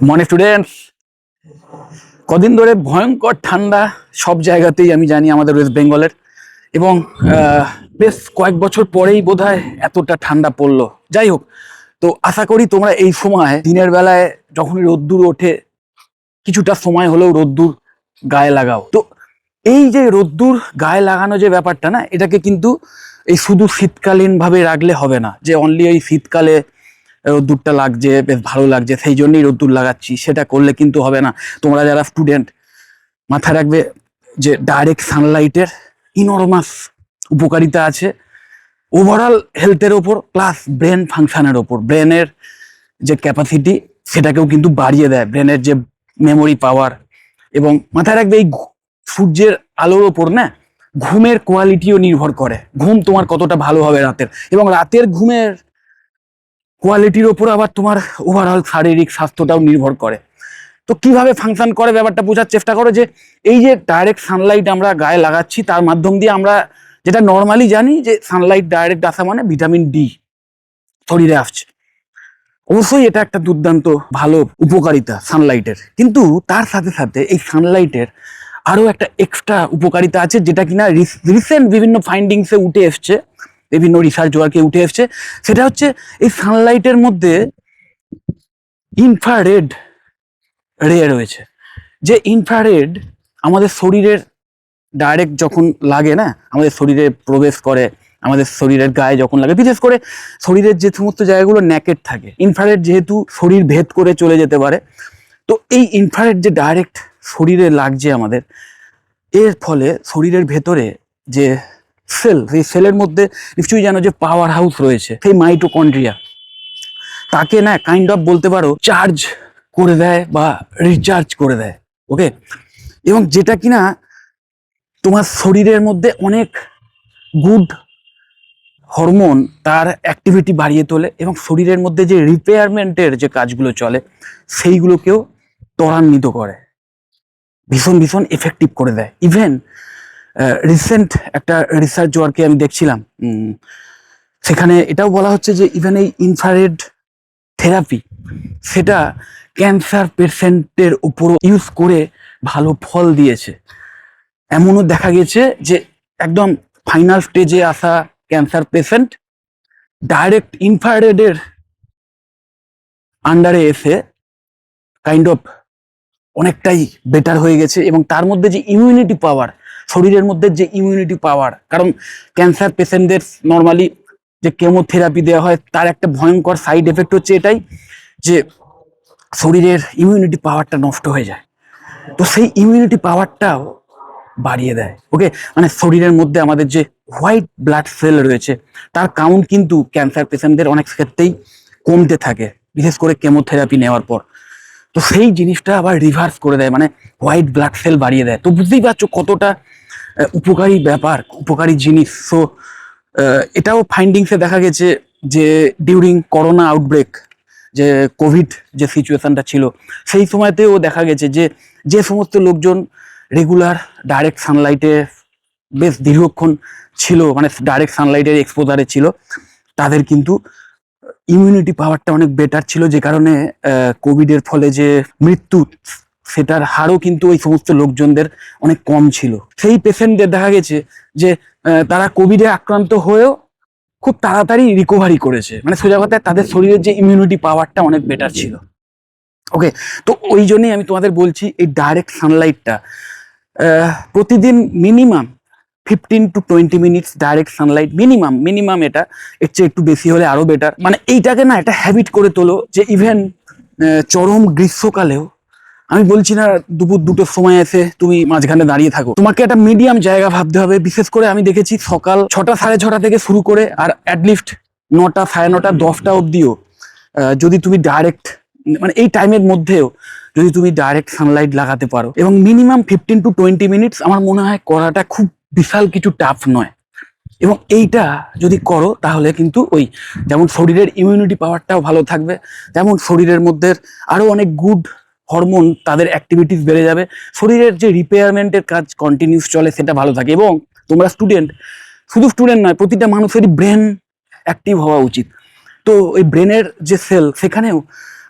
মনে স্টুডেন্টস, কদিন ধরে ভয়ঙ্কর ঠান্ডা সব জায়গাতেই আমি জানি আমাদের ওয়েস্ট বেঙ্গলের। এবং বেশ কয়েক বছর পরেই বোধহয় এতটা ঠান্ডা পড়লো। যাই হোক, তো আশা করি তোমরা এই সময় দিনের বেলায় যখনই রোদ্দুর ওঠে কিছুটা সময় হলেও রোদ্দুর গায়ে লাগাও। তো এই যে রোদ্দুর গায়ে লাগানো যে ব্যাপারটা না, এটাকে কিন্তু এই শুধু শীতকালীন ভাবে রাখলে হবে না যে অনলি এই শীতকালে রোদ্দুরটা লাগছে, বেশ ভালো লাগছে সেই জন্যই রোদ্দুর লাগাচ্ছি, সেটা করলে কিন্তু হবে না। তোমরা যারা স্টুডেন্ট মাথায় রাখবে যে ডাইরেক্ট সানলাইটের ইনরমাস উপকারিতা আছে ওভারঅল হেলথের ওপর, প্লাস ব্রেন ফাংশনের ওপর। ব্রেনের যে ক্যাপাসিটি সেটাকেও কিন্তু বাড়িয়ে দেয়, ব্রেনের যে মেমোরি পাওয়ার। এবং মাথায় রাখবে এই সূর্যের আলোর ওপর না ঘুমের কোয়ালিটিও নির্ভর করে। ঘুম তোমার কতটা ভালো হবে রাতের, এবং রাতের ঘুমের কোয়ালিটির ওপর আবার তোমার ওভারঅল শারীরিক স্বাস্থ্যটাও নির্ভর করে। তো কিভাবে ফাংশন করে ব্যাপারটা বোঝার চেষ্টা করো। যে এই যে ডাইরেক্ট সানলাইট আমরা গায়ে লাগাচ্ছি, তার মাধ্যম দিয়ে আমরা যেটা নর্মালি জানি যে সানলাইট ডাইরেক্ট আসা মানে ভিটামিন ডি শরীরে আসছে। অবশ্যই এটা একটা দুর্দান্ত ভালো উপকারিতা সানলাইটের, কিন্তু তার সাথে সাথে এই সানলাইটের আরো একটা এক্সট্রা উপকারিতা আছে, যেটা কিনা রিসেন্ট বিভিন্ন ফাইন্ডিংসে উঠে এসছে, বিভিন্ন রিসার্চ ওয়ার্কে উঠে এসছে। সেটা হচ্ছে এই সানলাইটের মধ্যে ইনফ্রারেড রে রয়েছে। যে ইনফ্রারেড আমাদের শরীরের ডাইরেক্ট যখন লাগে না, আমাদের শরীরে প্রবেশ করে, আমাদের শরীরের গায়ে যখন লাগে, বিশেষ করে শরীরের যে সমস্ত জায়গাগুলো ন্যাকেড থাকে, ইনফ্রারেড যেহেতু শরীর ভেদ করে চলে যেতে পারে, তো এই ইনফ্রারেড যে ডাইরেক্ট শরীরে লাগছে আমাদের, এর ফলে শরীরের ভেতরে যে সেল, সেই সেলের মধ্যে নিশ্চয়ই জানো যে পাওয়ার হাউস রয়েছে, সেই মাইটোকন্ড্রিয়া, তাকে না কাইন্ড অফ বলতে পারো চার্জ করে দেয় বা রিচার্জ করে দেয়। ওকে, এবং যেটা কিনা তোমার শরীরের মধ্যে অনেক গুড হরমোন তার অ্যাক্টিভিটি বাড়িয়ে তোলে, এবং শরীরের মধ্যে যে রিপেয়ারমেন্টের যে কাজগুলো চলে সেইগুলোকেও ত্বরান্বিত করে, ভীষণ ভীষণ এফেক্টিভ করে দেয়। ইভেন রিসেন্ট একটা রিসার্চ ওয়ার্কে আমি দেখছিলাম, সেখানে এটাও বলা হচ্ছে যে ইভেন এই ইনফ্রারেড থেরাপি সেটা ক্যান্সার পেশেন্টের উপরও ইউজ করে ভালো ফল দিয়েছে। এমনও দেখা গেছে যে একদম ফাইনাল স্টেজে আসা ক্যান্সার পেশেন্ট ডাইরেক্ট ইনফ্রারেডের আন্ডারে এসে কাইন্ড অফ অনেকটাই বেটার হয়ে গেছে। এবং তার মধ্যে যে ইমিউনিটি পাওয়ার, শরীরের মধ্যে যে ইমিউনিটি পাওয়ার, কারণ ক্যান্সার পেশেন্টদের নর্মালি যে কেমোথেরাপি দেওয়া হয় তার একটা ভয়ঙ্কর সাইড এফেক্ট হচ্ছে এটাই যে শরীরের ইমিউনিটি পাওয়ারটা নষ্ট হয়ে যায়। তো সেই ইমিউনিটি পাওয়ারটাও বাড়িয়ে দেয়। ওকে, মানে শরীরের মধ্যে আমাদের যে হোয়াইট ব্লাড সেল রয়েছে তার কাউন্ট কিন্তু ক্যান্সার পেশেন্টদের অনেক ক্ষেত্রেই কমতে থাকে, বিশেষ করে কেমোথেরাপি নেওয়ার পর। তো সেই জিনিসটা আবার রিভার্স করে দেয়, মানে হোয়াইট ব্লাড সেল বাড়িয়ে দেয়। তো বুঝতেই পারছো কতটা উপকারী ব্যাপার, উপকারী জিনিস। সো এটাও ফাইন্ডিংসে দেখা গেছে যে ডিউরিং করোনা আউটব্রেক, যে কোভিড যে সিচুয়েশনটা ছিল, সেই সময়তেও দেখা গেছে যে যে সমস্ত লোকজন রেগুলার ডাইরেক্ট সানলাইটে বেশ দীর্ঘক্ষণ ছিল, মানে ডাইরেক্ট সানলাইটের এক্সপোজারে ছিল, তাদের কিন্তু ইমিউনিটি পাওয়ারটা অনেক বেটার ছিল, যে কারণে কোভিডের ফলে যে মৃত্যু সেটার হারও কিন্তু ওই সমস্ত লোকজনদের অনেক কম ছিল। সেই পেশেন্টদের দেখা গেছে যে তারা কোভিডে আক্রান্ত হয়েও খুব তাড়াতাড়ি রিকভারি করেছে, মানে সোজা কথায় তাদের শরীরের যে ইমিউনিটি পাওয়ারটা অনেক বেটার ছিল। ওকে, তো ওই জন্যই আমি তোমাদের বলছি এই ডাইরেক্ট সানলাইটটা প্রতিদিন minimum 15 to 20 minutes direct Sunlight minimum এটা, এর চেয়ে একটু বেশি হলে আরো বেটার। মানে এইটাকে না একটা হ্যাবিট করে তোলো যে ইভেন চরম গ্রীষ্মকালেও, আমি বলছি না দুপুর দুটোর সময় এসে তুমি মাঝখানে দাঁড়িয়ে থাকো, তোমাকে একটা মিডিয়াম জায়গা ভাবতে হবে। বিশেষ করে আমি দেখেছি সকাল 6টা সাড়ে 6টা থেকে শুরু করে আর অ্যাটলিস্ট 9টা সাড়ে 9টা 10টা অব্দিও যদি তুমি ডাইরেক্ট, মানে এই টাইমের মধ্যেও যদি তুমি ডাইরেক্ট সানলাইট লাগাতে পারো, এবং মিনিমাম 15 to 20 মিনিটস, আমার মনে হয় করাটা খুব বিশাল কিছু টাফ নয়। এবং এইটা যদি করো তাহলে কিন্তু ওই যেমন শরীরের ইমিউনিটি পাওয়ারটাও ভালো থাকবে, তেমন শরীরের মধ্যে আরো অনেক গুড হরমোন তাদের অ্যাক্টিভিটিস বেড়ে যাবে, শরীরের যে রিপেয়ারমেন্টের কাজ কন্টিনিউস চলে সেটা ভালো থাকে। এবং তোমরা স্টুডেন্ট, শুধু স্টুডেন্ট নয়, প্রতিটা মানুষেরই ব্রেন অ্যাক্টিভ হওয়া উচিত। তো ওই ব্রেনের যে সেল, সেখানেও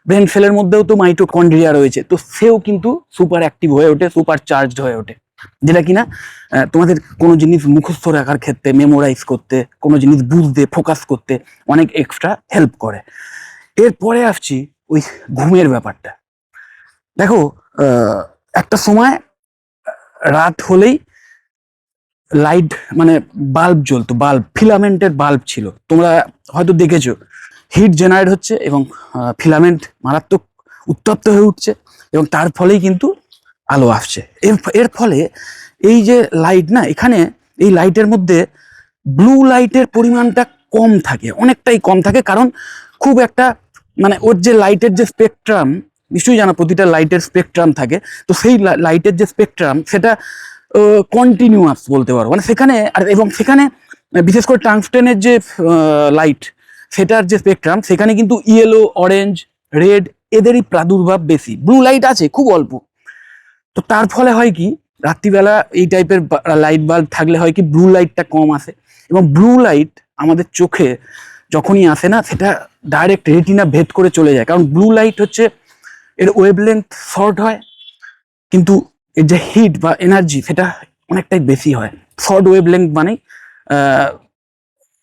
ব্রেন সেলের মধ্যেও তো মাইটোকন্ড্রিয়া রয়েছে, তো সেও কিন্তু সুপার অ্যাক্টিভ হয়ে ওঠে, সুপার চার্জড হয়ে ওঠে, যেটা কিনা তোমাদের কোনো জিনিস মুখস্থ রাখার ক্ষেত্রে, মেমোরাইজ করতে, কোনো জিনিস বুঝতে, ফোকাস করতে অনেক এক্সট্রা হেল্প করে। এরপরে আসছি ওই ঘুমের ব্যাপারটা। দেখো, একটা সময় রাত হলেই লাইট মানে বাল্ব জ্বলতো, বাল্ব, ফিলামেন্টের বাল্ব ছিল, তোমরা হয়তো দেখেছো। হিট জেনারেট হচ্ছে এবং ফিলামেন্ট মারাত্মক উত্তপ্ত হয়ে উঠছে এবং তার ফলেই কিন্তু আলো আসছে। এর ফলে এই যে লাইট না, এখানে এই লাইটের মধ্যে ব্লু লাইটের পরিমাণটা কম থাকে, অনেকটাই কম থাকে, কারণ খুব একটা মানে ওর যে লাইটের যে স্পেকট্রাম, নিশ্চয়ই জানো প্রতিটা লাইটের স্পেকট্রাম থাকে, তো সেই লাইটের যে স্পেকট্রাম সেটা কন্টিনিউয়াস বলতে পারো, মানে সেখানে আর এবং সেখানে বিশেষ করে টাংস্টেনের যে লাইট, সেটার যে স্পেকট্রাম, সেখানে কিন্তু ইয়েলো, অরেঞ্জ, রেড এদেরই প্রাদুর্ভাব বেশি, ব্লু লাইট আছে খুব অল্প। তো তার ফলে হয় কি, রাত্রিবেলা এই টাইপের লাইট বাল্ব থাকলে হয় কি, ব্লু লাইটটা কম আসে, এবং ব্লু লাইট আমাদের চোখে যখনই আসে না, সেটা ডাইরেক্ট রেটিনা ভেদ করে চলে যায়, কারণ ব্লু লাইট হচ্ছে এর ওয়েভলেন্থ শর্ট হয়, কিন্তু এর যে হিট বা এনার্জি সেটা অনেকটাই বেশি হয়। শর্ট ওয়েভলেন্থ মানে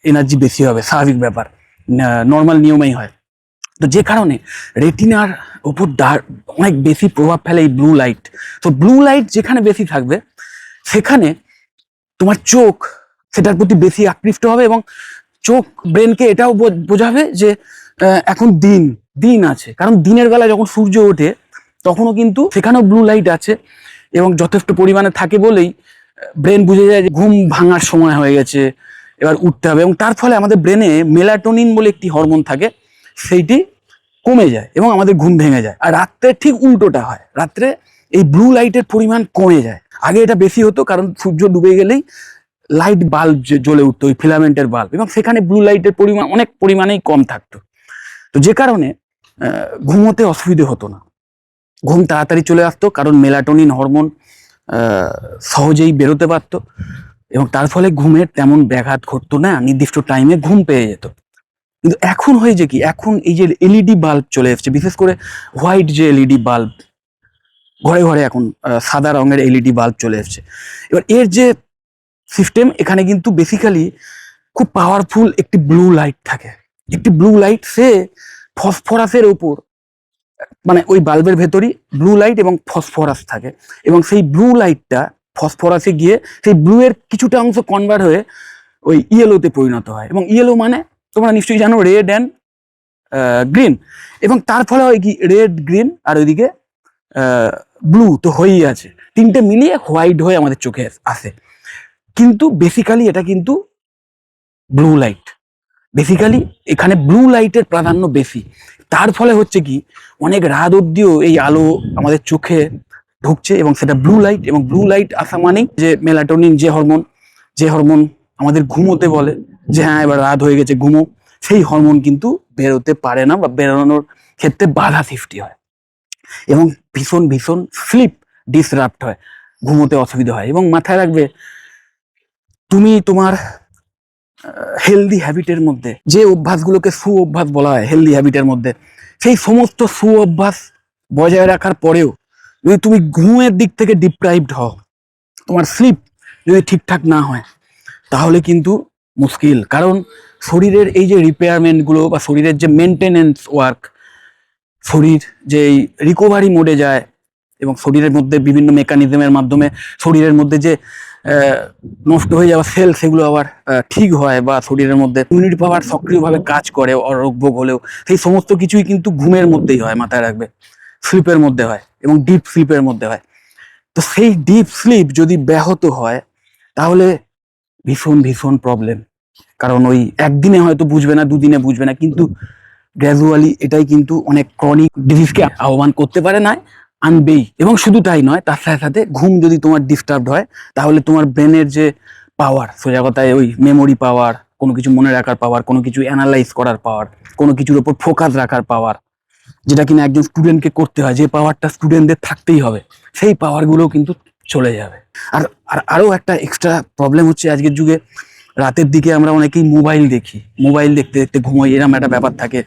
এনার্জি বেশি হবে, স্বাভাবিক ব্যাপার, নর্মাল নিয়মেই হয়। তো যে কারণে রেটিনার ওপর অনেক বেশি প্রভাব ফেলে এই ব্লু লাইট। তো ব্লু লাইট যেখানে বেশি থাকবে, সেখানে তোমার চোখ সেটার প্রতি বেশি আকৃষ্ট হবে, এবং চোখ ব্রেনকে এটাও বোঝাবে যে এখন দিন দিন আছে, কারণ দিনের বেলা যখন সূর্য ওঠে তখনও কিন্তু সেখানেও ব্লু লাইট আছে এবং যথেষ্ট পরিমাণে থাকে বলেই ব্রেন বুঝে যায় যে ঘুম ভাঙার সময় হয়ে গেছে, এবার উঠতে হবে, এবং তার ফলে আমাদের ব্রেনে মেলাটোনিন বলে একটি হরমোন থাকে, সেইটি কমে যায় এবং আমাদের ঘুম ভেঙে যায়। আর রাত্রে ঠিক উল্টোটা হয়, রাত্রে এই ব্লু লাইটের পরিমাণ কমে যায়। আগে এটা বেশি হতো, কারণ সূর্য ডুবে গেলেই লাইট বাল্ব জ্বলে উঠতো, ওই ফিলামেন্টের বাল্ব, এবং সেখানে ব্লু লাইটের পরিমাণ অনেক পরিমাণেই কম থাকতো। তো যে কারণে ঘুমোতে অসুবিধে হতো না, ঘুম তাড়াতাড়ি চলে আসতো, কারণ মেলাটোনিন হরমোন সহজেই বেরোতে পারতো, এবং তার ফলে ঘুমের তেমন ব্যাঘাত ঘটতো না, নির্দিষ্ট টাইমে ঘুম পেয়ে যেত। কিন্তু এখন হয়েছে কি, এখন এই যে এলইডি বাল্ব চলে এসছে, বিশেষ করে হোয়াইট যে এলইডি বাল্ব, ঘরে ঘরে এখন সাদা রঙের এলইডি বাল্ব চলে এসছে। এবার এর যে সিস্টেম, এখানে কিন্তু বেসিক্যালি খুব পাওয়ারফুল একটি ব্লু লাইট থাকে, একটি ব্লু লাইট, সে ফসফরাসের উপর, মানে ওই বাল্বের ভেতরই ব্লু লাইট এবং ফসফরাস থাকে, এবং সেই ব্লু লাইটটা ফসফরাসে গিয়ে সেই ব্লু এর কিছুটা অংশ কনভার্ট হয়ে ওই ইয়েলোতে পরিণত হয়, এবং ইয়েলো মানে তোমরা নিশ্চয়ই জানো রেড অ্যান্ড গ্রিন, এবং তার ফলে হয় কি, রেড, গ্রিন আর ওইদিকে ব্লু তো হয়েই আছে, তিনটে মিলিয়ে হোয়াইট হয়ে আমাদের চোখে আসে। কিন্তু বেসিক্যালি এটা কিন্তু ব্লু লাইট, বেসিক্যালি এখানে ব্লু লাইটের প্রাধান্য বেশি। তার ফলে হচ্ছে কি, অনেক রাত অব্দিও এই আলো আমাদের চোখে ঢুকছে, এবং সেটা ব্লু লাইট, এবং ব্লু লাইট আসা মানেই যে মেলাটোনিন যে হরমোন, যে হরমোন আমাদের ঘুমোতে বলে যে হ্যাঁ এবার রাত হয়ে গেছে ঘুমো, সেই হরমোন কিন্তু বেরোতে পারে না, বা বেরোনোর ক্ষেত্রে বাধা সৃষ্টি হয়, এবং ভীষণ ভীষণ স্লিপ ডিসরাপ্ট হয়, ঘুমোতে অসুবিধা হয়। এবং মাথায় রাখবে, তুমি তোমার হেলদি হ্যাবিটের মধ্যে যে অভ্যাসগুলোকে সু অভ্যাস বলা হয়, হেলদি হ্যাবিটের মধ্যে সেই সমস্ত সু অভ্যাস বজায় রাখার পরেও যদি তুমি ঘুমের দিক থেকে ডিপ্রাইভড হও, তোমার স্লিপ যদি ঠিকঠাক না হয়, তাহলে কিন্তু মুশকিল। কারণ শরীরের এই যে রিপেয়ারমেন্টগুলো বা শরীরের যে মেনটেনেন্স ওয়ার্ক, শরীর যে রিকভারি মোডে যায়, এবং শরীরের মধ্যে বিভিন্ন মেকানিজমের মাধ্যমে শরীরের মধ্যে যে নষ্ট হয়ে যাওয়া সেল, সেগুলো আবার ঠিক হয়, বা শরীরের মধ্যে ইমিউনিটি পাওয়ার সক্রিয়ভাবে কাজ করে অরোগভোগ হলেও, সেই সমস্ত কিছুই কিন্তু ঘুমের মধ্যেই হয়, মাথায় রাখবে, স্লিপের মধ্যে হয়, এবং ডিপ স্লিপের মধ্যে হয়। তো সেই ডিপ স্লিপ যদি ব্যাহত হয়, তাহলে ভীষণ ভীষণ প্রবলেম, কারণ ওই একদিনে হয়তো বুঝবে না, দুদিনে বুঝবে না, কিন্তু গ্র্যাজুয়ালি এটাই কিন্তু অনেক ক্রনিক ডিজিজকে আহ্বান করতে পারে, না আনবেই। এবং শুধু তাই নয়, তার সাথে সাথে ঘুম যদি তোমার ডিস্টার্বড হয়, তাহলে তোমার ব্রেনের যে পাওয়ার, সোজা কথায় ওই মেমোরি পাওয়ার, কোনো কিছু মনে রাখার পাওয়ার, কোনো কিছু অ্যানালাইজ করার পাওয়ার, কোনো কিছুর উপর ফোকাস রাখার পাওয়ার, যেটা কিনা একজন স্টুডেন্টকে করতে হয়, যে পাওয়ারটা স্টুডেন্টদের থাকতেই হবে, সেই পাওয়ারগুলো কিন্তু চলে যাবে। আর আরও একটা এক্সট্রা প্রবলেম হচ্ছে, আজকের যুগে রাতের দিকে আমরা অনেকেই মোবাইল দেখি, মোবাইল দেখতে দেখতে ঘুমোই, এরকম একটা ব্যাপার থাকে।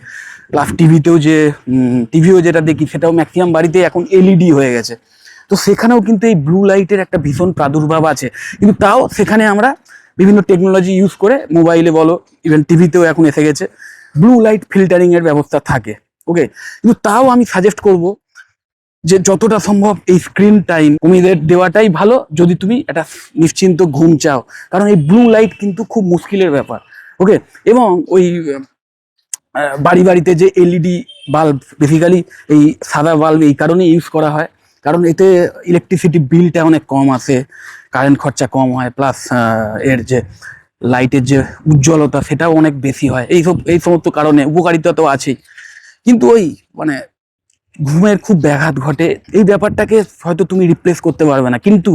প্লাস টিভিতেও টিভিও যেটা দেখি সেটাও ম্যাক্সিমাম বাড়িতে এখন এলইডি হয়ে গেছে। তো সেখানেও কিন্তু এই ব্লু লাইটের একটা ভীষণ প্রাদুর্ভাব আছে, কিন্তু তাও সেখানে আমরা বিভিন্ন টেকনোলজি ইউজ করে, মোবাইলে বলো ইভেন টিভিতেও এখন এসে গেছে, ব্লু লাইট ফিল্টারিং এর ব্যবস্থা থাকে। ওকে, কিন্তু তাও আমি সাজেস্ট করব যে যতটা সম্ভব এই স্ক্রিন টাইম কমিয়ে দেওয়াটাই ভালো, যদি তুমি একটা নিশ্চিন্ত ঘুম চাও। কারণ এই ব্লু লাইট কিন্তু খুব মুশকিলের ব্যাপার। ওকে, এবং ওই বাড়ি বাড়িতে যে এলইডি বাল্ব, বেসিক্যালি এই সাদা বাল্ব এই কারণে ইউজ করা হয়, কারণ এতে ইলেকট্রিসিটি বিলটা অনেক কম আসে, কারেন্ট খরচা কম হয়, প্লাস এর যে লাইটের যে উজ্জ্বলতা সেটাও অনেক বেশি হয়। এই সমস্ত কারণে উপকারিতা তো আছেই, কিন্তু ওই মানে ঘুমের খুব ব্যাঘাত ঘটে। এই ব্যাপারটাকে হয়তো তুমি রিপ্লেস করতে পারবে না, কিন্তু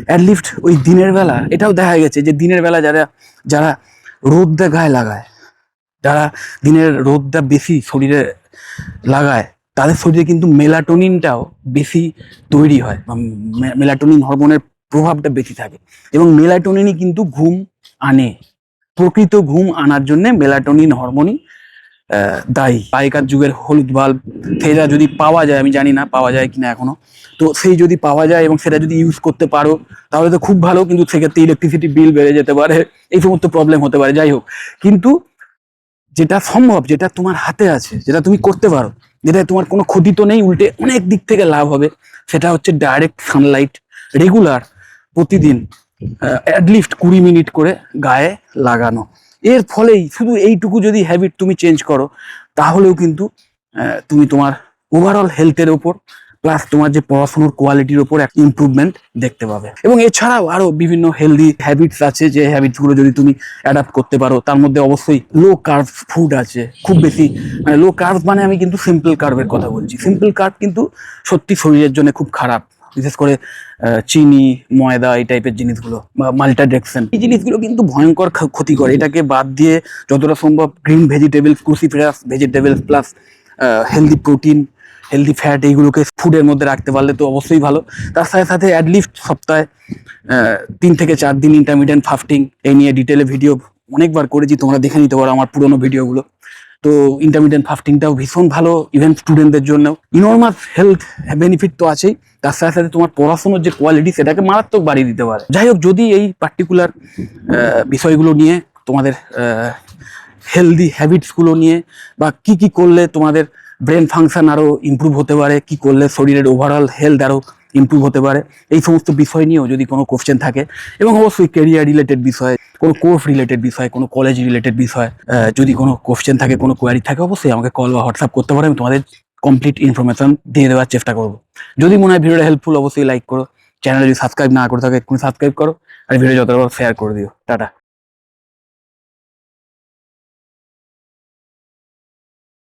অ্যাটলিস্ট ওই দিনের বেলা এটাও দেখা গেছে যে দিনের বেলা যারা যারা রোদটা গায়ে লাগায়, যারা দিনের রোদটা বেশি শরীরে লাগায়, তাদের শরীরে কিন্তু মেলাটোনিনটাও বেশি তৈরি হয়, বা মেলাটোনিন হরমোনের প্রভাবটা বেশি থাকে, এবং মেলাটোনিনই কিন্তু ঘুম আনে। প্রকৃত ঘুম আনার জন্য মেলাটোনিন হরমোনই দায়ী। আগেকার যুগের হলুদ বাল্ব সেটা যদি পাওয়া যায়, আমি জানি না পাওয়া যায় কিনা এখনো, তো সেই যদি পাওয়া যায় এবং সেটা যদি ইউজ করতে পারো তাহলে তো খুব ভালো, কিন্তু সেক্ষেত্রে ইলেকট্রিসিটি বিল বেড়ে যেতে পারে, এই সমস্ত প্রবলেম হতে পারে। যাই হোক, কিন্তু যেটা সম্ভব, যেটা তোমার হাতে আছে, যেটা তুমি করতে পারো, যেটা তোমার কোনো ক্ষতি তো নেই, উল্টে অনেক দিক থেকে লাভ হবে, সেটা হচ্ছে ডাইরেক্ট সানলাইট রেগুলার প্রতিদিন অ্যাটলিস্ট 20 মিনিট করে গায়ে লাগানো। এর ফলেই শুধু এইটুকু যদি হ্যাবিট তুমি চেঞ্জ করো, তাহলেও কিন্তু তুমি তোমার ওভারঅল হেলথের ওপর, প্লাস তোমার যে পড়াশোনার কোয়ালিটির ওপর একটা ইমপ্রুভমেন্ট দেখতে পাবে। এবং এছাড়াও আরো বিভিন্ন হেলদি হ্যাবিটস আছে, যে হ্যাবিটসগুলো যদি তুমি অ্যাডাপ্ট করতে পারো, তার মধ্যে অবশ্যই লো কার্ব ফুড আছে। খুব বেশি মানে লো কার্ব মানে আমি কিন্তু সিম্পল কার্বের কথা বলছি। সিম্পল কার্ব কিন্তু সত্যি শরীরের জন্য খুব খারাপ, বিশেষ করে চিনি, ময়দা, এই টাইপের জিনিসগুলো, বা মাল্টাডেক্সেন, এই জিনিসগুলো কিন্তু ভয়ঙ্কর ক্ষতিকর। এটাকে বাদ দিয়ে যতটা সম্ভব green vegetables, cruciferous vegetables, plus healthy protein, healthy fat, এইগুলোকে ফুডের মধ্যে রাখতে পারলে তো অবশ্যই ভালো। তার সাথে সাথে অ্যাটলিস্ট সপ্তাহে 3 থেকে 4 দিন ইন্টারমিডিয়েন্ট ফাস্টিং, এই নিয়ে ডিটেলে ভিডিও অনেকবার করেছি, তোমরা দেখে নিতে পারো আমার পুরোনো ভিডিওগুলো। তো ইন্টারমিডিয়েন্ট ফাস্টিংটাও ভীষণ ভালো, ইভেন স্টুডেন্টদের জন্য ইনর্মাস হেলথ বেনিফিট তো আছেই, তার সাথে সাথে তোমার পড়াশোনার যে কোয়ালিটি সেটাকে মারাত্মক বাড়িয়ে দিতে পারে। যাই হোক, যদি এই পার্টিকুলার বিষয়গুলো নিয়ে, তোমাদের হেলদি হ্যাবিটসগুলো নিয়ে, বা কি কি করলে তোমাদের ব্রেন ফাংশন আরও ইমপ্রুভ হতে পারে, কি করলে শরীরের ওভারঅল হেলথ আরও ইমপ্রুভ হতে পারে, এই সমস্ত বিষয় নিয়েও যদি কোনো কোশ্চেন থাকে, এবং অবশ্যই কেরিয়ার রিলেটেড বিষয়, কোনো কোর্স রিলেটেড বিষয়, কোনো কলেজ রিলেটেড বিষয়, যদি কোনো কোশ্চেন থাকে, কোনো কোয়ারি থাকে, অবশ্যই আমাকে কল বা হোয়াটসঅ্যাপ করতে পারো, আমি তোমাদের কমপ্লিট ইনফরমেশন দিয়ে দেওয়ার চেষ্টা করবো। যদি মনে হয় ভিডিওটা হেল্পফুল, অবশ্যই লাইক করো, চ্যানেল যদি সাবস্ক্রাইব না করে থাকে এক্ষুনি সাবস্ক্রাইব করো, আর ভিডিও যতটা শেয়ার করে দিও। টাটা।